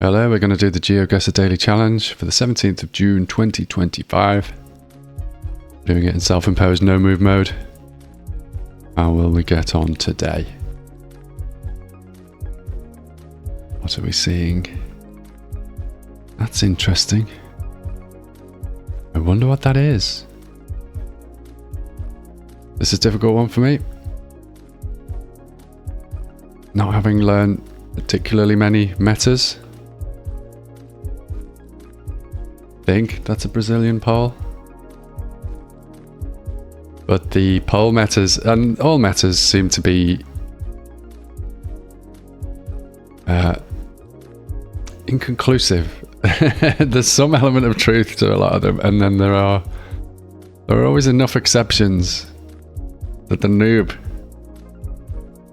Hello, we're going to do the GeoGuessr Daily Challenge for the 17th of June 2025. Doing it in self-imposed no move mode. How will we get on today? What are we seeing? That's interesting. I wonder what that is. This is a difficult one for me. Not having learned particularly many metas. I think that's a Brazilian pole. But the pole metas, and all metas, seem to be inconclusive. There's some element of truth to a lot of them, and then there are always enough exceptions that the noob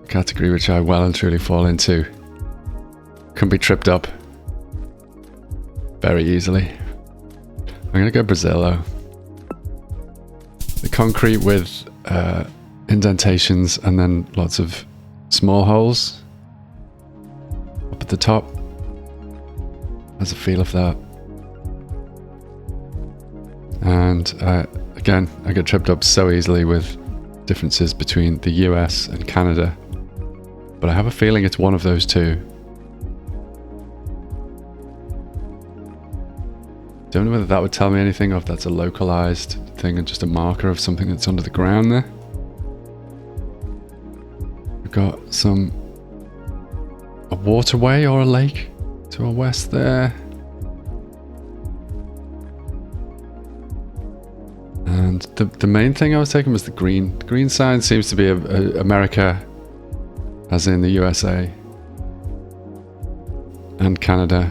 category, which I well and truly fall into, can be tripped up very easily. I'm gonna go Brazil though. The concrete with indentations and then lots of small holes up at the top has a feel of that. And again, I get tripped up so easily with differences between the US and Canada, but I have a feeling it's one of those two. Don't know whether that would tell me anything, or if that's a localized thing and just a marker of something that's under the ground there. We've got a waterway or a lake to our west there. And the main thing I was taking was the green. The green sign seems to be America, as in the USA and Canada.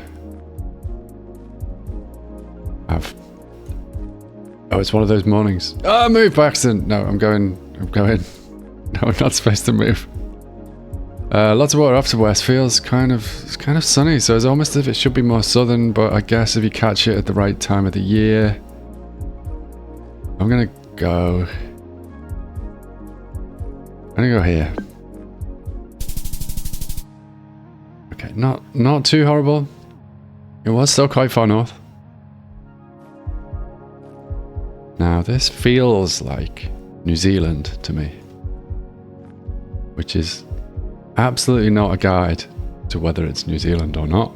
Oh, it's one of those mornings. Oh, move by accident. No, I'm going. No, I'm not supposed to move. Lots of water off to west. Feels kind of sunny, so it's almost as if it should be more southern, but I guess if you catch it at the right time of the year. I'm gonna go here. Okay, not too horrible. It was still quite far north. Now this feels like New Zealand to me, which is absolutely not a guide to whether it's New Zealand or not.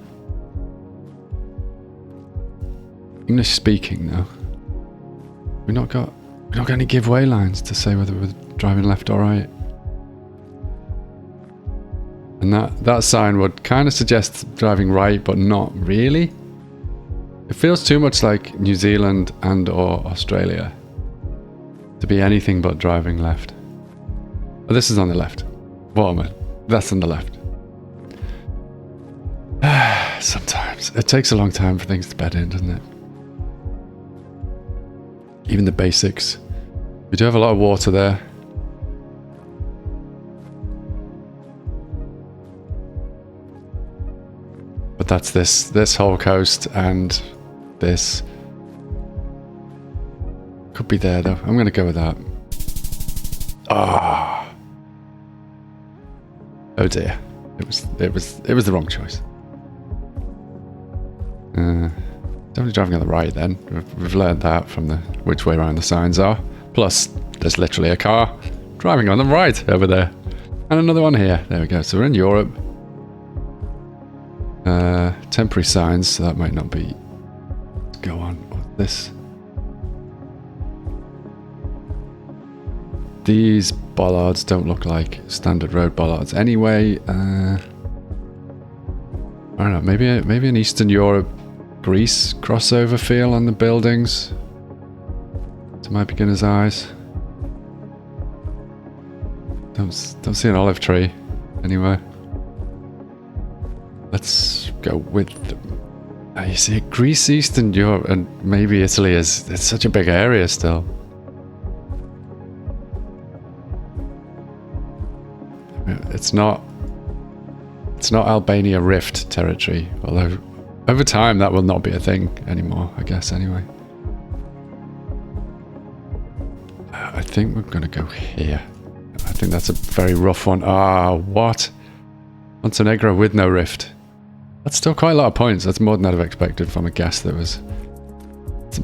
English speaking though. We've not got any giveaway lines to say whether we're driving left or right. And that sign would kind of suggest driving right, but not really. It feels too much like New Zealand and or Australia to be anything but driving left. Oh, this is on the left. What am I? That's on the left. Sometimes it takes a long time for things to bed in, doesn't it? Even the basics. We do have a lot of water there. But that's this whole coast, and this could be there though. I'm going to go with that. Oh dear. It was the wrong choice. Definitely driving on the right then. We've learned that from which way around the signs are. Plus, there's literally a car driving on the right over there. And another one here. There we go. So we're in Europe. Temporary signs, so that might not be. Let's go on. What's this? These bollards don't look like standard road bollards anyway. I don't know. Maybe an Eastern Europe, Greece crossover feel on the buildings. To my beginner's eyes. Don't see an olive tree anywhere. Let's go with you see, Greece, Eastern Europe, and maybe Italy it's such a big area still. It's not Albania Rift territory, although over time that will not be a thing anymore, I guess, anyway. I think we're gonna go here. I think that's a very rough one. What? Montenegro with no rift. That's still quite a lot of points. That's more than I'd have expected from a guess that was,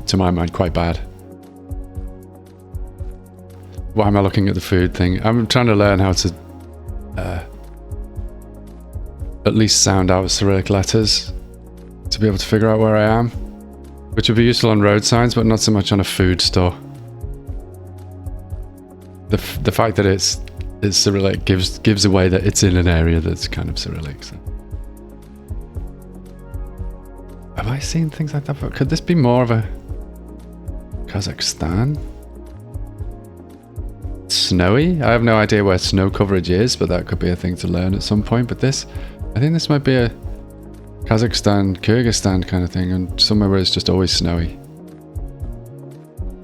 to my mind, quite bad. Why am I looking at the food thing? I'm trying to learn how to at least sound out Cyrillic letters to be able to figure out where I am, which would be useful on road signs, but not so much on a food store. The fact that it's Cyrillic gives away that it's in an area that's kind of Cyrillic. So. Have I seen things like that? Could this be more of a Kazakhstan? Snowy? I have no idea where snow coverage is, but that could be a thing to learn at some point. But this, I think this might be a Kazakhstan, Kyrgyzstan kind of thing, and somewhere where it's just always snowy.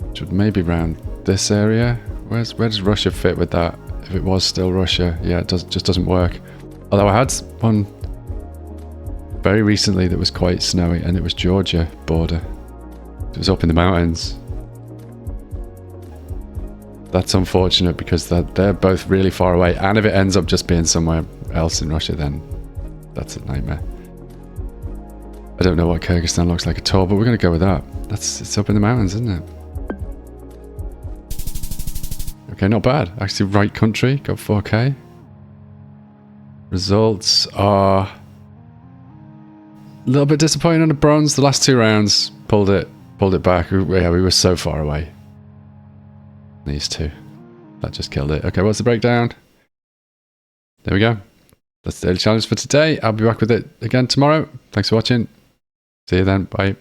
Which would maybe around this area. Where does Russia fit with that? If it was still Russia, yeah, it just doesn't work. Although I had one very recently that was quite snowy, and it was Georgia border. It was up in the mountains. That's unfortunate because they're both really far away, and if it ends up just being somewhere else in Russia, then that's a nightmare. I don't know what Kyrgyzstan looks like at all, but we're going to go with that. It's up in the mountains, isn't it? Okay, not bad. Actually, right country, got 4K. Results are a little bit disappointing on the bronze. The last 2 rounds pulled it back. Yeah, we were so far away. These two. That just killed it. Okay, what's the breakdown? There we go. That's the daily challenge for today. I'll be back with it again tomorrow. Thanks for watching. See you then. Bye.